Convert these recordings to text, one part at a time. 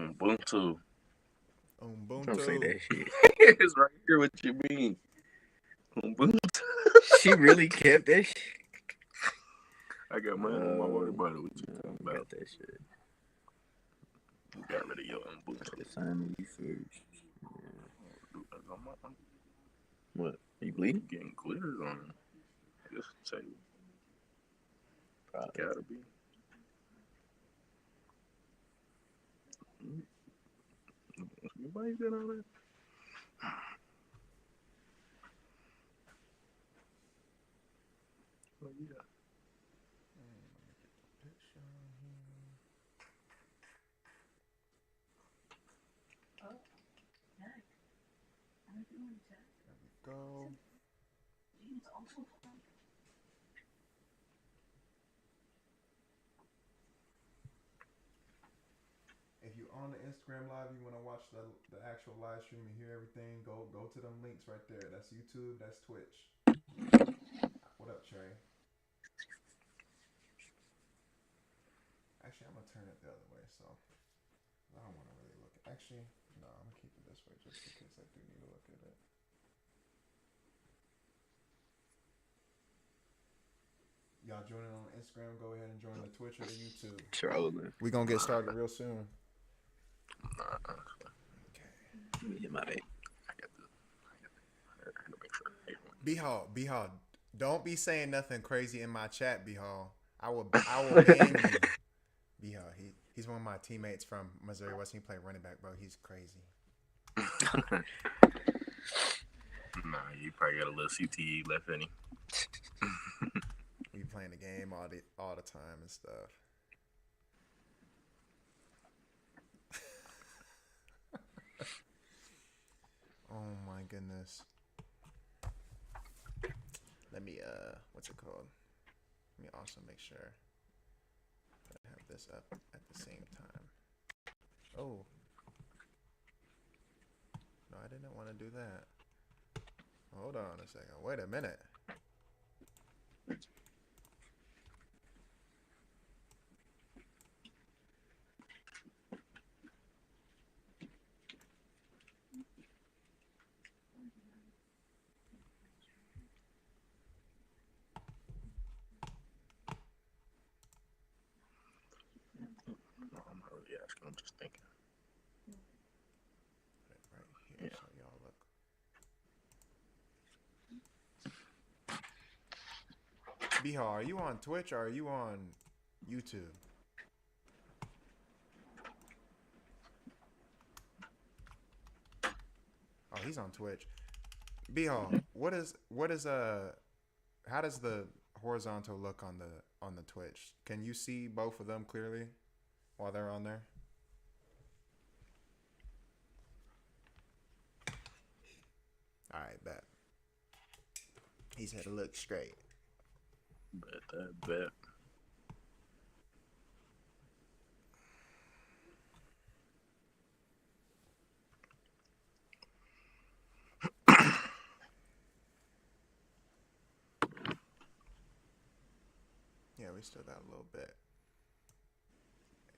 Ubuntu. Don't say Ubuntu. that shit. It's right here. What you mean? Ubuntu. She really kept that shit. I got mine on my water bottle. What you No, talking I about? got that shit. You got rid of your Ubuntu. Gotta sign me first. Dude, that's on my. What? Are you bleeding? Getting glitters on it. I just say, Probably. gotta be. Why you got all that? Oh, yeah. Picture here. There we go. If you on the Instagram live, you want to watch the actual live stream and hear everything, go to them links right there. That's YouTube. That's Twitch. What up, Trey? Actually, I'm gonna turn it the other way, so I don't want to really look. Actually, no, I'm gonna keep it this way just in case I do need to look at it. Y'all joining on Instagram? Go ahead and join the Twitch or the YouTube. Trolling. We gonna get started real soon. Nah, Okay. Let me hit my vape. I got to make sure everyone. B-Hall, don't be saying nothing crazy in my chat, B-Hall. I will ban you. B-Hall, he's one of my teammates from Missouri Western. He played running back, bro. He's crazy. Nah, you probably got a little CTE left in him. We playing the game all the time and stuff. Oh my goodness. Let me what's it called? Let me also make sure that I have this up at the same time. Oh. No, I didn't want to do that. Hold on a second. Wait a minute. No, I'm not really asking. I'm just thinking. Put it right here so y'all look. Bihar, are you on Twitch or are you on YouTube? Oh, he's on Twitch. Bihar, how does the horizontal look on the Twitch? Can you see both of them clearly while they're on there? All right, bet. He said to look straight. Bet. Yeah, we still got a little bit.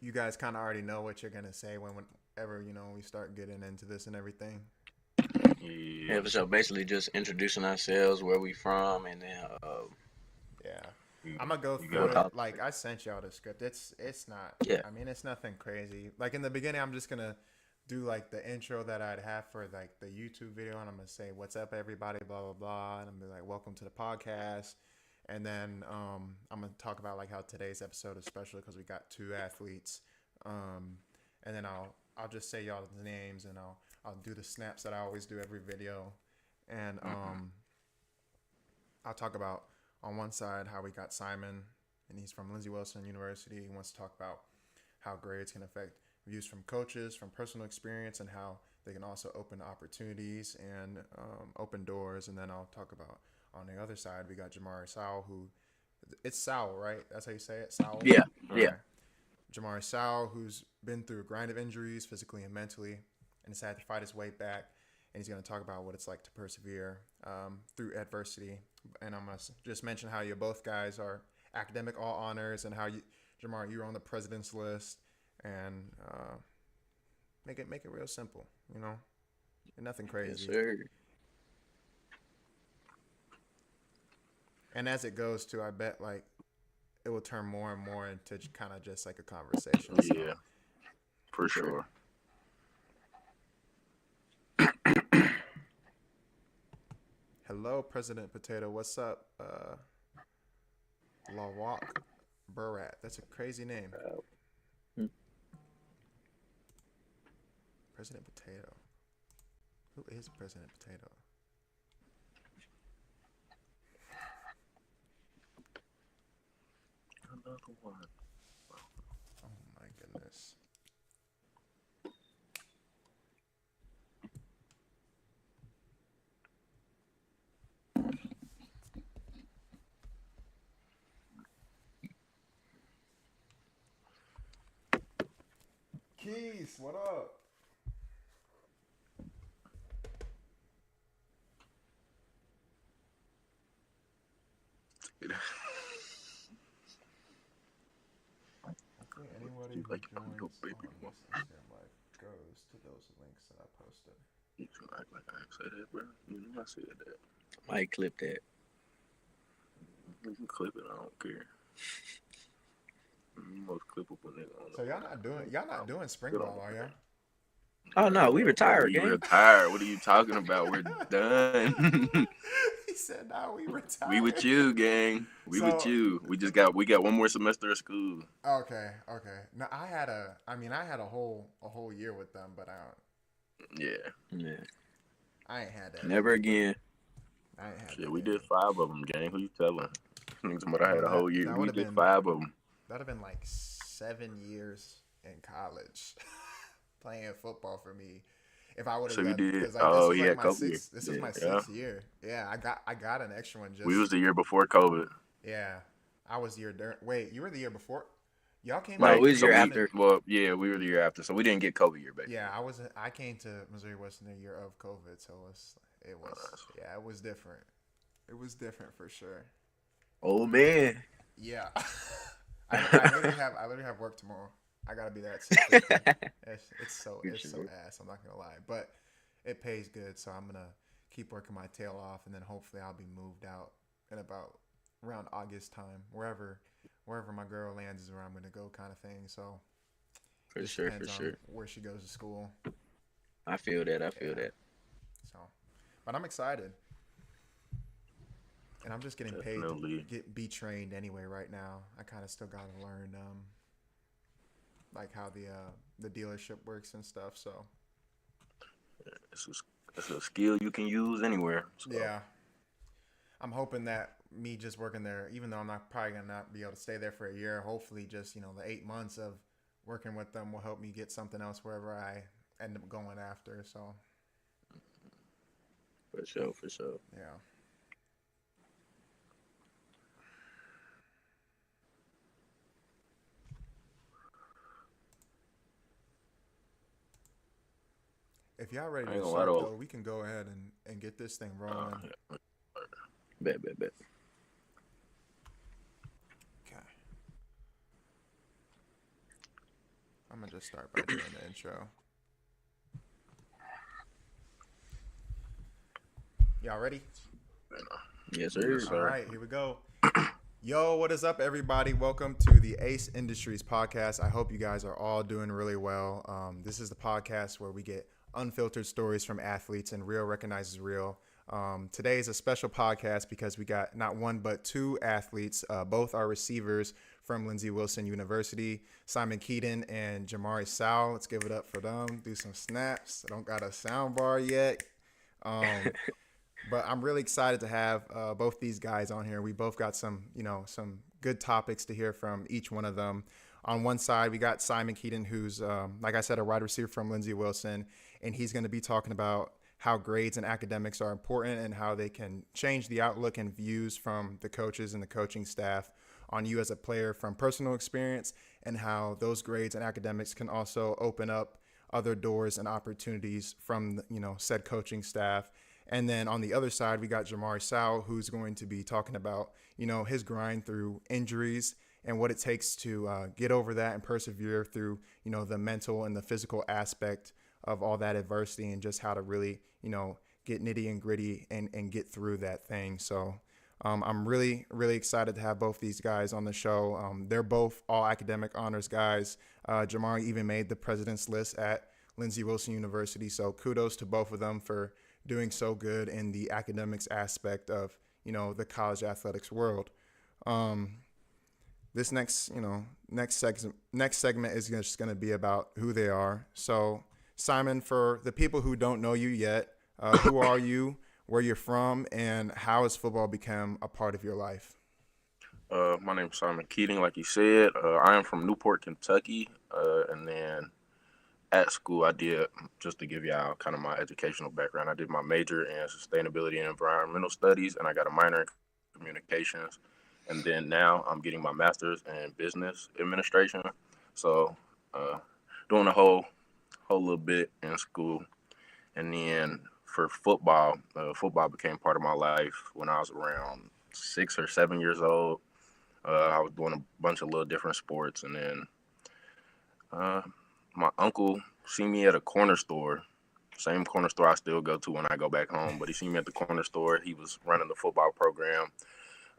You guys kind of already know what you're gonna say whenever we start getting into this and everything. Yeah, so basically just introducing ourselves, where we from, and then Yeah. I'm gonna go through it. Like I sent y'all the script. It's not. Yeah. I mean, it's nothing crazy. Like in the beginning, I'm just gonna do like the intro that I'd have for like the YouTube video, and I'm gonna say, "What's up, everybody?" Blah blah blah, and I'm gonna be like, "Welcome to the podcast." And then I'm gonna talk about like how today's episode is special because we got two athletes. And then I'll just say y'all's names, and I'll do the snaps that I always do every video, and I'll talk about on one side how we got Simon, and he's from Lindsey Wilson University. He wants to talk about how grades can affect views from coaches, from personal experience, and how they can also open opportunities and open doors. And then I'll talk about on the other side, we got Jamari Sowell, who it's Sowell, right? That's how you say it, Sowell? Yeah. Okay. Jamari Sowell, who's been through a grind of injuries physically and mentally, and has had to fight his way back. And he's going to talk about what it's like to persevere through adversity. And I'm going to just mention how you both guys are academic all honors, and how Jamari, you're on the president's list. And Make it real simple, you know, and nothing Yes, crazy. sir. And as it goes to, I bet like it will turn more and more into kind of just like a conversation. So, Yeah, for sure. hello, President Potato. What's up? Lawak Burat. That's a crazy name. Hmm. President Potato. Who is President Potato? Another one. Oh my goodness. Keys, what up? I think anybody who Like your joins baby on mama. this Instagram live goes to those links that I posted. You should act like I ain't said that, bro. You know I said that. Might clip that. You can clip it. I don't care. Most clippable nigga on So y'all not doing spring ball, are y'all? Oh no, we retired, We gang. retired. What are you talking about? We're done. He said, "Now we retired." We with you, gang. We with So- you. We got one more semester of school. Okay. No, I had a whole year with them, but Yeah. Yeah. I ain't had that. Never again. I ain't had Shit, that. we did 5 of them, gang. Who you telling? Niggas, but I had a That- whole year. that We would've did been- 5 of them. That'd have been like 7 years in college playing football for me. If I would have So you done, did- 'cause, oh, this is yeah, like my COVID. sixth. This is my Yeah. 6th year. Yeah, I got an extra one just. We was the year before COVID. Yeah, I was the year during. Wait, you were the year before? Y'all came. No, to- it was so year we- after. Well, yeah, we were the year after, so we didn't get COVID year back. Yeah, I came to Missouri Western the year of COVID, so it was different. It was different for sure. Oh man. Yeah, I literally have work tomorrow. I gotta be there at 6:15. It's so Good so shit. ass. I'm not gonna lie, but it pays good, so I'm gonna keep working my tail off, and then hopefully I'll be moved out in about around August time, wherever my girl lands is where I'm gonna go, kind of thing. So For just sure, for depends on sure. where she goes to school. I feel that. I feel Yeah. that. So, but I'm excited, and I'm just getting Definitely. paid to be trained anyway. Right now, I kind of still gotta learn like how the dealership works and stuff. So It's a skill you can use anywhere. So. yeah, I'm hoping that me just working there, even though I'm not probably gonna not be able to stay there for a year, hopefully just the 8 months of working with them will help me get something else wherever I end up going after. So For sure, for sure. yeah. If y'all ready I to ain't gonna start lie though. though, we can go ahead and get this thing rolling. Bet. Okay. I'm gonna just start by doing the intro. Y'all ready? Yes, sir. Yes, sir. All right, here we go. Yo, what is up, everybody? Welcome to the Ace Industries podcast. I hope you guys are all doing really well. This is the podcast where we get unfiltered stories from athletes and real recognizes real. Today is a special podcast because we got not one but two athletes. Both are receivers from Lindsey Wilson University, Simon Keaton and Jamari Sowell. Let's give it up for them. Do some snaps. I don't got a sound bar yet. But I'm really excited to have both these guys on here. We both got some good topics to hear from each one of them. On one side, we got Simon Keaton, who's, like I said, a wide receiver from Lindsey Wilson, and he's going to be talking about how grades and academics are important and how they can change the outlook and views from the coaches and the coaching staff on you as a player from personal experience, and how those grades and academics can also open up other doors and opportunities from said coaching staff. And then on the other side, we got Jamari Sowell, who's going to be talking about, his grind through injuries and what it takes to get over that and persevere through, the mental and the physical aspect of all that adversity, and just how to really, get nitty and gritty and get through that thing. So I'm really, really excited to have both these guys on the show. They're both all academic honors guys. Jamari even made the president's list at Lindsey Wilson University. So kudos to both of them for doing so good in the academics aspect of, the college athletics world. This next segment is just going to be about who they are. So Simon, for the people who don't know you yet, who are you, where you're from, and how has football become a part of your life? My name is Simon Keating, like you said. I am from Newport, Kentucky, and then at school I did, just to give y'all kind of my educational background, I did my major in sustainability and environmental studies, and I got a minor in communications, and then now I'm getting my master's in business administration. So doing a whole little bit in school, and then for football, football became part of my life when I was around 6 or 7 years old. I was doing a bunch of little different sports, and then my uncle seen me at a corner store, same corner store I still go to when I go back home, but he seen me at the corner store. He was running the football program.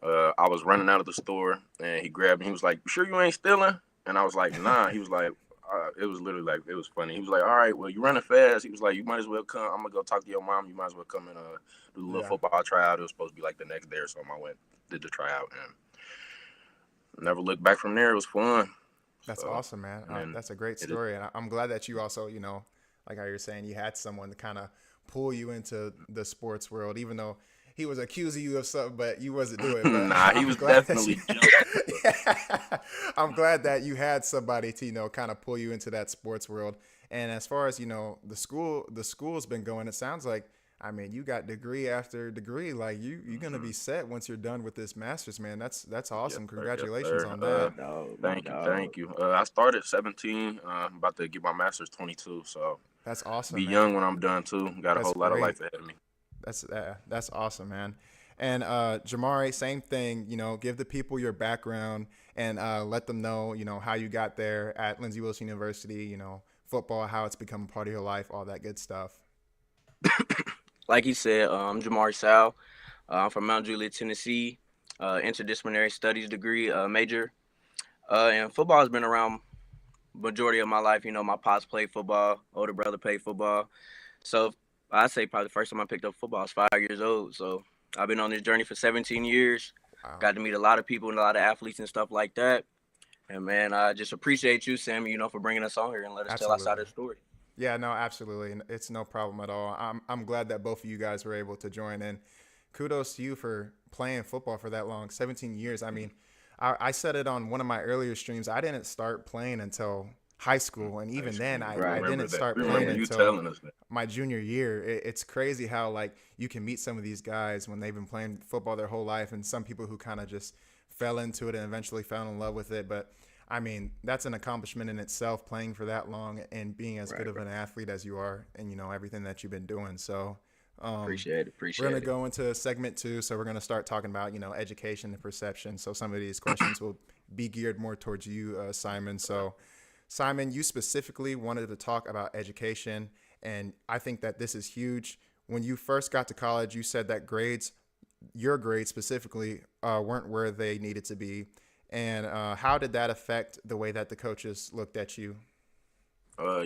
I was running out of the store, and he grabbed me. He was like, "You sure you ain't stealing?" And I was like, "Nah." He was like, it was literally like, it was funny. He was like, "All right, well, you running fast." He was like, "You might as well come. I'm going to go talk to your mom. You might as well come and do the little football tryout." It was supposed to be like the next day or something. I went, did the tryout, and never looked back from there. It was fun. That's awesome, man. That's a great story. And I'm glad that you also, like how you're saying, you had someone to kind of pull you into the sports world, even though he was accusing you of something, but you wasn't doing it. Nah, he was definitely I'm glad that you had somebody to, kind of pull you into that sports world. And as far as, the school's been going, it sounds like, I mean, you got degree after degree. Like you're going to be set once you're done with this master's, man. That's awesome. Yes, Congratulations yes, on that. Thank you. I started 17, about to get my master's 22. So that's awesome. Be man. young when I'm done too. Got a whole lot of life ahead of me. That's awesome, man. And Jamari, same thing. Give the people your background and let them know, how you got there at Lindsey Wilson University. Football, how it's become a part of your life, all that good stuff. Like he said, I'm Jamari Sal. I'm from Mount Juliet, Tennessee. Interdisciplinary studies degree major. And football has been around majority of my life. My pops played football. Older brother played football. So I'd say probably the first time I picked up football I was 5 years old. So I've been on this journey for 17 years. Wow. Got to meet a lot of people and a lot of athletes and stuff like that. And, man, I just appreciate you, Sam, for bringing us on here and let us tell our side of the story. Yeah, no, absolutely. It's no problem at all. I'm glad that both of you guys were able to join in. Kudos to you for playing football for that long, 17 years. I mean, I said it on one of my earlier streams. I didn't start playing until high school, and even then I didn't start playing until my junior year. It's crazy how, like, you can meet some of these guys when they've been playing football their whole life, and some people who kind of just fell into it and eventually fell in love with it. But I mean, that's an accomplishment in itself, playing for that long and being as good of an athlete as you are, and everything that you've been doing. So appreciate it. We're going to go into segment 2. So we're going to start talking about, education and perception. So some of these questions will be geared more towards you, Simon. So Simon, you specifically wanted to talk about education, and I think that this is huge. When you first got to college, you said that your grades specifically, weren't where they needed to be. And how did that affect the way that the coaches looked at you?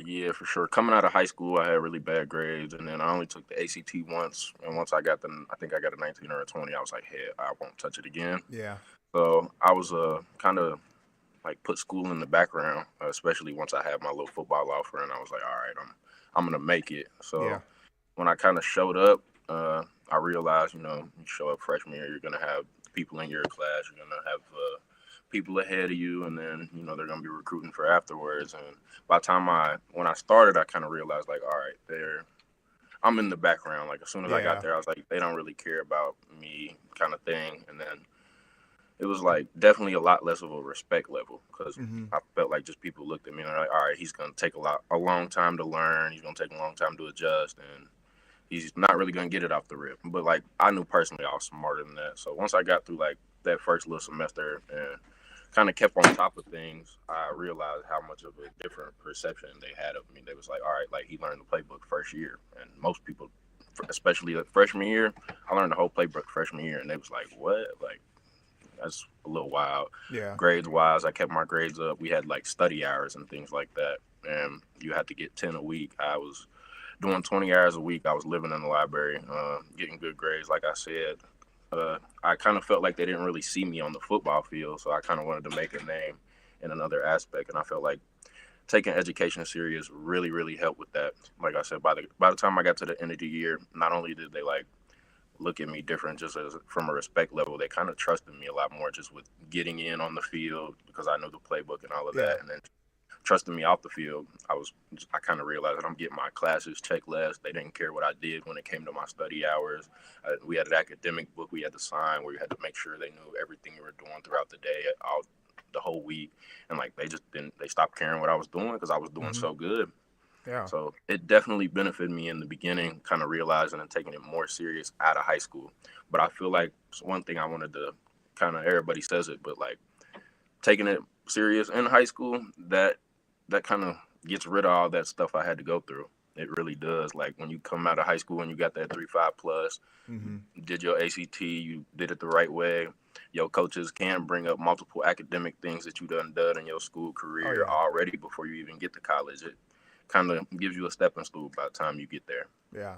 Yeah, for sure. Coming out of high school, I had really bad grades, and then I only took the ACT once. And once I think I got a 19 or a 20, I was like, hey, I won't touch it again. Yeah. So I was kind of like put school in the background, especially once I had my little football offer, and I was like, all right, I'm gonna make it. So when I kind of showed up, I realized, you show up freshman year, you're gonna have people in your class, you're gonna have people ahead of you, and then they're gonna be recruiting for afterwards. And by the time when I started, I kind of realized, like, all right, I'm in the background. Like, as soon as I got there, I was like, they don't really care about me, kind of thing. And then it was like definitely a lot less of a respect level, because I felt like just people looked at me and they're like, all right, he's gonna take a long time to learn, he's gonna take a long time to adjust, and he's not really gonna get it off the rip. But like, I knew personally I was smarter than that. So once I got through like that first little semester and kind of kept on top of things, I realized how much of a different perception they had of me. They was like, all right, like he learned the playbook first year, and most people, especially like freshman year, I learned the whole playbook freshman year, and they was like, what? Like, that's a little wild. Yeah. Grades wise, I kept my grades up. We had like study hours and things like that, and you had to get 10 a week. I was doing 20 hours a week. I was living in the library, getting good grades. Like I said, I kind of felt like they didn't really see me on the football field, so I kind of wanted to make a name in another aspect, and I felt like taking education serious really, really helped with that. Like I said, by the time I got to the end of the year, not only did they like look at me different just as from a respect level, they kind of trusted me a lot more just with getting in on the field because I knew the playbook and all of that, and then trusting me off the field. I kind of realized that I'm getting my classes checked less. They didn't care what I did when it came to my study hours. We had an academic book we had to sign where you had to make sure they knew everything you were doing throughout the day, the whole week, and like they stopped caring what I was doing because I was doing so good. Yeah. So it definitely benefited me in the beginning, kind of realizing and taking it more serious out of high school. But I feel like one thing I wanted to kind of, everybody says it, but like taking it serious in high school, that kind of gets rid of all that stuff I had to go through. It really does. Like when you come out of high school and you got that 3.5 plus, did your ACT, you did it the right way. Your coaches can bring up multiple academic things that you done in your school career already before you even get to college. It kind of gives you a stepping stool by the time you get there. Yeah.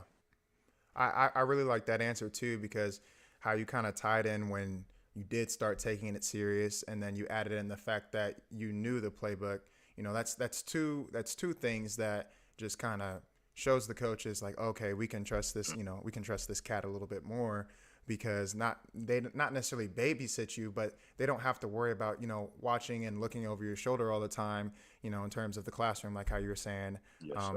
I really like that answer too, because how you kind of tied in when you did start taking it serious, and then you added in the fact that you knew the playbook. You know, that's two things that just kind of shows the coaches like, okay, we can trust this, you know, we can trust this cat a little bit more, because they not necessarily babysit you, but they don't have to worry about, you know, watching and looking over your shoulder all the time, you know, in terms of the classroom, like how you were saying,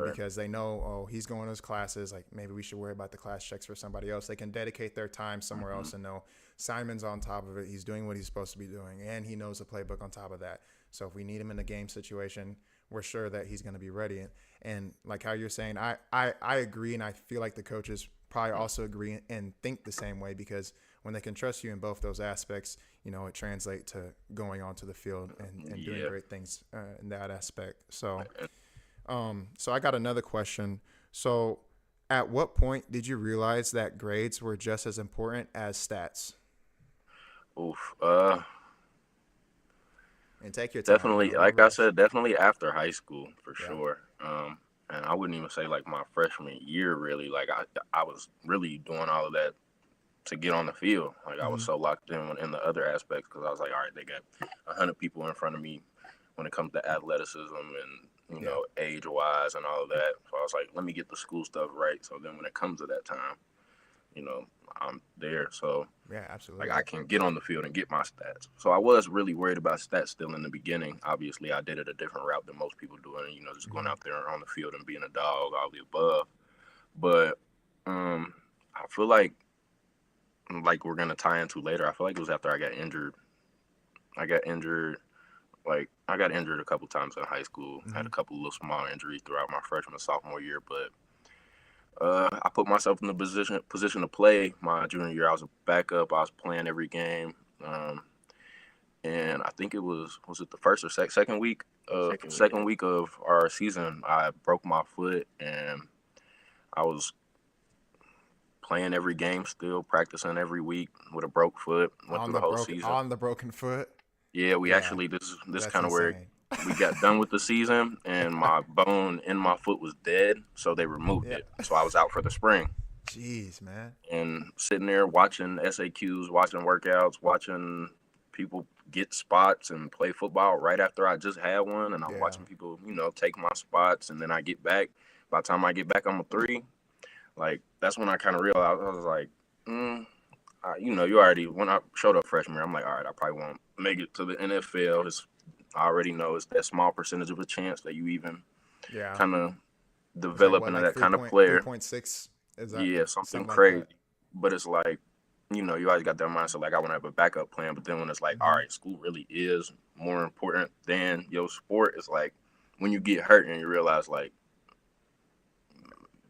because they know, oh, he's going to his classes, like maybe we should worry about the class checks for somebody else. They can dedicate their time somewhere else and know Simon's on top of it. He's doing what he's supposed to be doing, and he knows the playbook on top of that. So if we need him in a game situation, we're sure that he's going to be ready. And like how you're saying, I agree, and I feel like the coaches probably also agree and think the same way, because when they can trust you in both those aspects, you know, it translates to going onto the field and doing great things in that aspect. So, so I got another question. So at what point did you realize that grades were just as important as stats? And take your time. Definitely, like I said, definitely after high school for sure. And I wouldn't even say like my freshman year really. Like I was really doing all of that to get on the field. Like I was so locked in the other aspects, because I was like, all right, they got 100 people in front of me when it comes to athleticism and, you know, age wise and all of that. So I was like, let me get the school stuff right. So then when it comes to that time, you know, I'm there. So yeah, absolutely. Like I can get on the field and get my stats. So I was really worried about stats still in the beginning. Obviously, I did it a different route than most people do, and, you know, just going out there on the field and being a dog, all the above. But I feel like we're gonna tie into later, I feel like it was after I got injured. I got injured a couple times in high school. Had a couple little small injuries throughout my freshman and sophomore year, but I put myself in the position to play my junior year. I was a backup. I was playing every game, and I think it was it the first or second week of our season, I broke my foot, and I was playing every game still, practicing every week with a broke foot. Went through the whole season on the broken foot. Yeah, actually this kind of where we got done with the season, and my bone in my foot was dead, so they removed it. So I was out for the spring. Jeez, man. And sitting there watching SAQs, watching workouts, watching people get spots and play football right after I just had one, and I'm watching people, you know, take my spots, and then I get back. By the time I get back, I'm a 3. Like, that's when I kind of realized, I was like, you know, when I showed up freshman year, I'm like, all right, I probably won't make it to the NFL. I already know it's that small percentage of a chance that you even kind of develop into that kind of player. 3.6 is that? Yeah, something crazy. Like, but it's like, you know, you always got that mindset, like, I want to have a backup plan. But then when it's like, all right, school really is more important than your sport, it's like when you get hurt and you realize, like,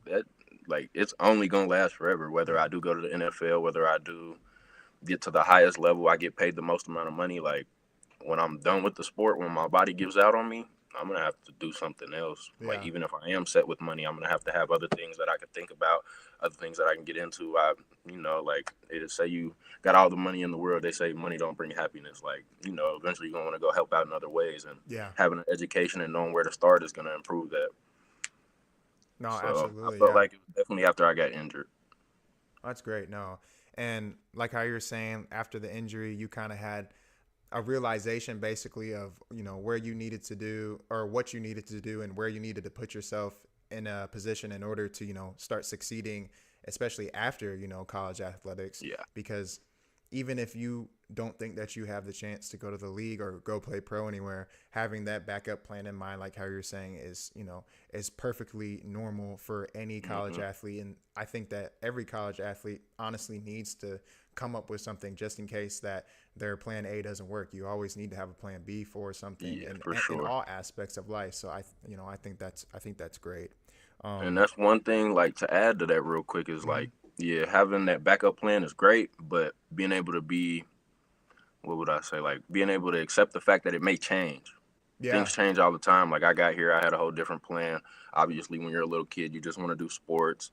that, like, it's only going to last forever, whether I do go to the NFL, whether I do get to the highest level, I get paid the most amount of money. Like, when I'm done with the sport, when my body gives out on me, I'm gonna have to do something else. Like Yeah. even if I am set with money, I'm gonna have to have other things that I can think about, other things that I can get into. Like they just say you got all the money in the world. They say money don't bring happiness. Like, eventually you're gonna want to go help out in other ways, and Yeah. having an education and knowing where to start is gonna improve that. No, So absolutely. I felt Yeah. like it was definitely after I got injured. That's great. No. And like how you're saying, after the injury, you kind of had a realization basically of, where you needed to do or what you needed to do and where you needed to put yourself in a position in order to, start succeeding, especially after, college athletics. Yeah. Because even if you don't think that you have the chance to go to the league or go play pro anywhere, having that backup plan in mind, like how you're saying, is perfectly normal for any college athlete. And I think that every college athlete honestly needs to come up with something just in case that their plan A doesn't work. You always need to have a plan B for something For in sure. all aspects of life. So I think that's great. And that's one thing, like, to add to that real quick is like, yeah, having that backup plan is great, but being able to be, what would I say, like being able to accept the fact that it may change. Yeah. Things change all the time. Like I got here, I had a whole different plan. Obviously, when you're a little kid, you just want to do sports.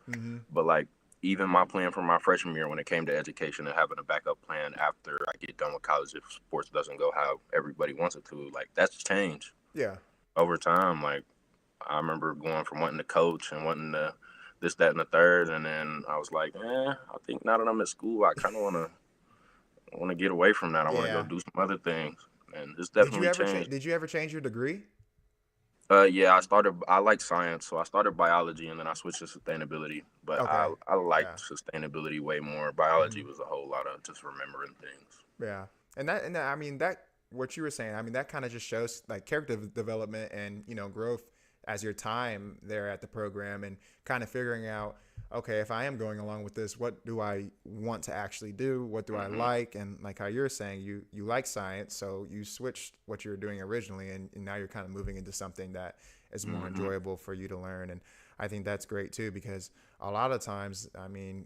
But like even my plan for my freshman year when it came to education and having a backup plan after I get done with college if sports doesn't go how everybody wants it to, like that's changed. Yeah. Over time. Like I remember going from wanting to coach and wanting to this, that, and the third, and then I was like, I think now that I'm at school, I kind of want to get away from that. I want to go do some other things, and it's definitely changed. Did you ever change your degree? Yeah, I like science, so I started biology, and then I switched to sustainability. But Okay. I liked sustainability way more. Biology was a whole lot of just remembering things. Yeah, and I mean that what you were saying. I mean that kind of just shows like character development and growth as your time there at the program and kind of figuring out, okay, if I am going along with this, what do I want to actually do? What do I like? And like how you're saying, you like science, so you switched what you were doing originally, and now you're kind of moving into something that is more enjoyable for you to learn. And I think that's great too, because a lot of times, I mean,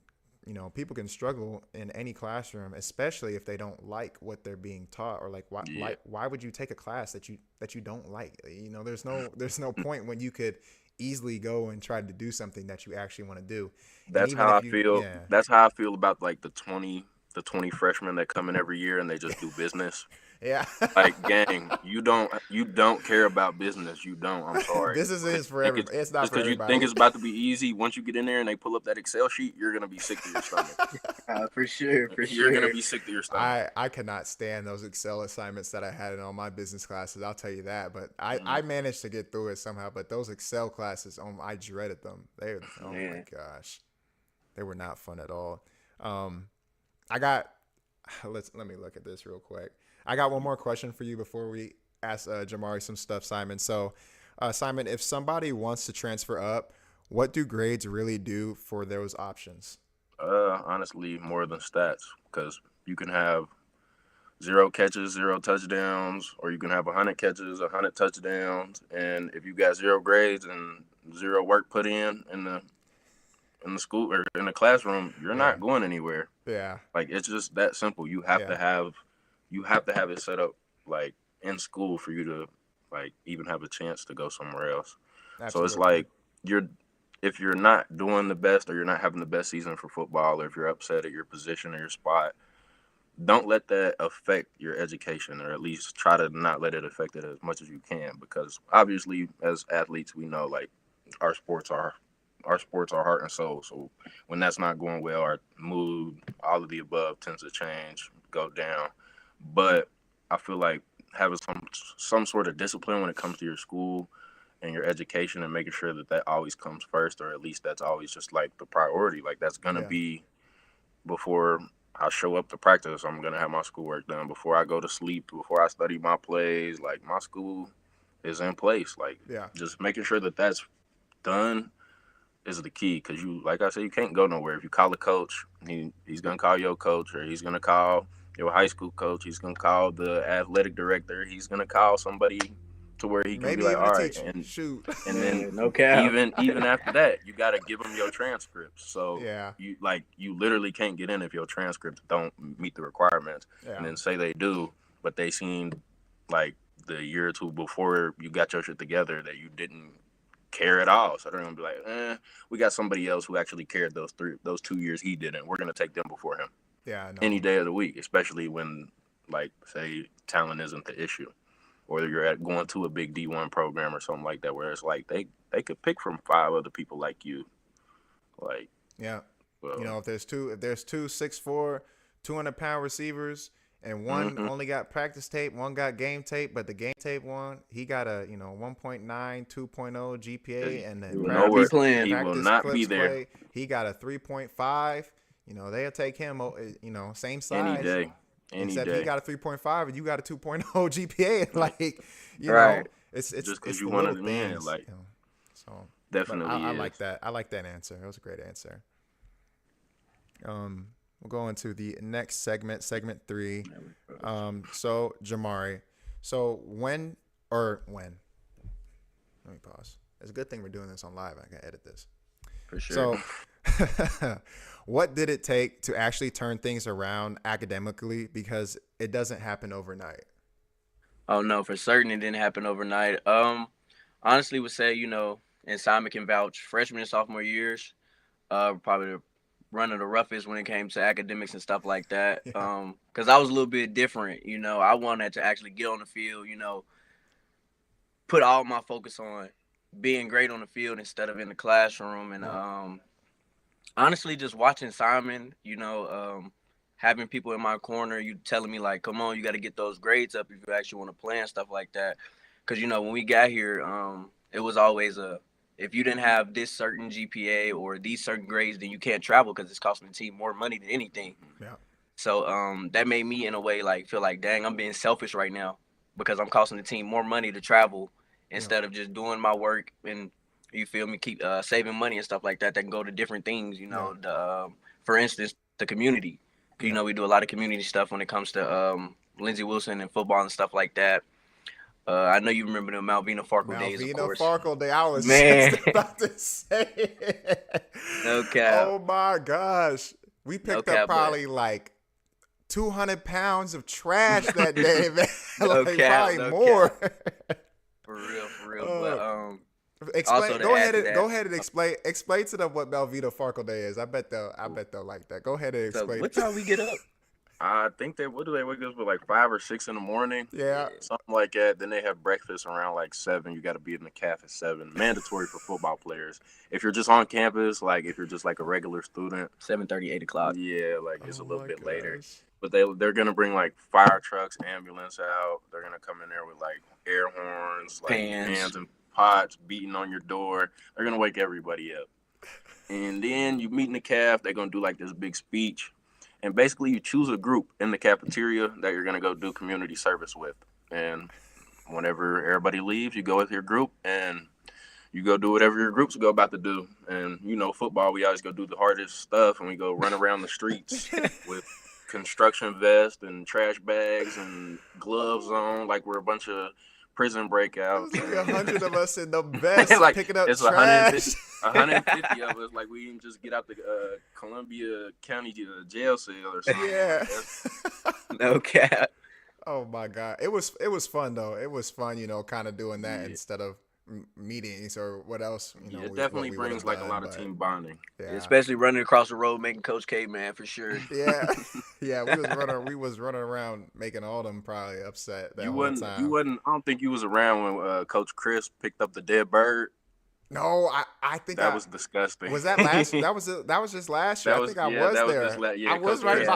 people can struggle in any classroom, especially if they don't like what they're being taught, or like why would you take a class that you don't like? There's no point when you could easily go and try to do something that you actually want to do. That's how I feel. Yeah. That's how I feel about like the 20 freshmen that come in every year and they just do business. Yeah. Like, gang, you don't care about business. You don't. I'm sorry. Business is for everybody. It's not for everybody. Just because you think it's about to be easy, once you get in there and they pull up that Excel sheet, you're gonna be sick to your stomach. For sure. You're gonna be sick to your stomach. I cannot stand those Excel assignments that I had in all my business classes. I'll tell you that. But I managed to get through it somehow. But those Excel classes, I dreaded them. My gosh, they were not fun at all. Let me look at this real quick. I got one more question for you before we ask Jamari some stuff, Simon. So, Simon, if somebody wants to transfer up, what do grades really do for those options? Honestly, more than stats, because you can have 0 catches, 0 touchdowns, or you can have 100 catches, 100 touchdowns, and if you got 0 grades and 0 work put in the school or in the classroom, you're not going anywhere. Yeah. Like it's just that simple. You have to have it set up like in school for you to like even have a chance to go somewhere else. Absolutely. So it's like if you're not doing the best or you're not having the best season for football, or if you're upset at your position or your spot, don't let that affect your education, or at least try to not let it affect it as much as you can, because obviously as athletes we know like our sports are heart and soul. So when that's not going well, our mood, all of the above tends to change, go down. But I feel like having some sort of discipline when it comes to your school and your education, and making sure that always comes first, or at least that's always just like the priority. Like that's going to be before I show up to practice, I'm going to have my schoolwork done. Before I go to sleep, before I study my plays, like my school is in place. Like just making sure that that's done is the key, because like I said, you can't go nowhere. If you call a coach, he's going to call your coach, or he's going to call your high school coach, he's going to call the athletic director, he's going to call somebody to where he can be like, all right, and then no cap. Even after that, you got to give them your transcripts. So you literally can't get in if your transcripts don't meet the requirements. And then say they do, but they seen like the year or two before you got your shit together that you didn't care at all. So they're gonna be like, we got somebody else who actually cared those 2 years he didn't. We're gonna take them before him. Yeah, I know. Any day of the week, especially when, like, say talent isn't the issue, or you're going to a big D1 program or something like that, where it's like they could pick from 5 other people like you. Like, yeah, well, you know, if there's two 6'4", 200-pound receivers, and one only got practice tape, one got game tape, but the game tape one, he got a 1.9, 2.0 GPA, and then he will not be there. He got a 3.5. You know, they'll take him. Same size. Any day. Except he got a 3.5 and you got a 2.0 GPA. Like, you right. know, it's just because it's you the wanted little to win, things, like, you know. So definitely. I like that. I like that answer. It was a great answer. We'll go into the next segment 3. So Jamari, when let me pause. It's a good thing we're doing this on live. I can edit this. For sure. So what did it take to actually turn things around academically? Because it doesn't happen overnight. Oh no, for certain it didn't happen overnight. Honestly would say, and Simon can vouch, freshman and sophomore years, probably the run of the roughest when it came to academics and stuff like that. Yeah. Because I was a little bit different, I wanted to actually get on the field, put all my focus on being great on the field instead of in the classroom. And honestly, just watching Simon, having people in my corner, you telling me like, come on, you got to get those grades up if you actually want to play and stuff like that. Because, when we got here, it was always if you didn't have this certain GPA or these certain grades, then you can't travel because it's costing the team more money than anything. Yeah. So that made me, in a way, like feel like, dang, I'm being selfish right now because I'm costing the team more money to travel instead of just doing my work and, you feel me, keep saving money and stuff like that can go to different things, for instance, the community. We do a lot of community stuff when it comes to Lindsey Wilson and football and stuff like that. I know you remember the Malvina Farkle days, of course. Farkle day. I was just about to say it. No cap. Oh my gosh. We picked up probably like 200 pounds of trash that day, man. Probably more. For real. But explain. Go ahead and explain to them what Malvina Farkle Day is. I bet they'll like that. Go ahead and explain. What time we get up? I think what do they wake up for, like 5 or 6 in the morning? Yeah. Something like that. Then they have breakfast around like 7. You got to be in the caf at 7. Mandatory for football players. If you're just on campus, like if you're just like a regular student, 7:30, 8 o'clock. Yeah, like it's a little bit later. But they're gonna bring like fire trucks, ambulance out. They're gonna come in there with like air horns, like pans and pots beating on your door. They're gonna wake everybody up. And then you meet in the caf. They're gonna do like this big speech. And basically, you choose a group in the cafeteria that you're going to go do community service with. And whenever everybody leaves, you go with your group and you go do whatever your group's go about to do. And, football, we always go do the hardest stuff. And we go run around the streets with construction vests and trash bags and gloves on like we're a bunch of prison breakouts. There's like 100 of us in the vest like, picking up it's trash. 150 of us, like we didn't just get out the Columbia County jail cell or something. Yeah. No cap. Oh my God, it was fun though. It was fun, kind of doing that instead of meetings or what else. It definitely brings like a lot of team bonding. Yeah. Especially running across the road, making Coach K mad for sure. Yeah, yeah. We was running around making all them probably upset. That you whole time. You wasn't. I don't think you was around when Coach Chris picked up the dead bird. No, I think that was disgusting. Was that last? that was just last year. I think I was there. I was right.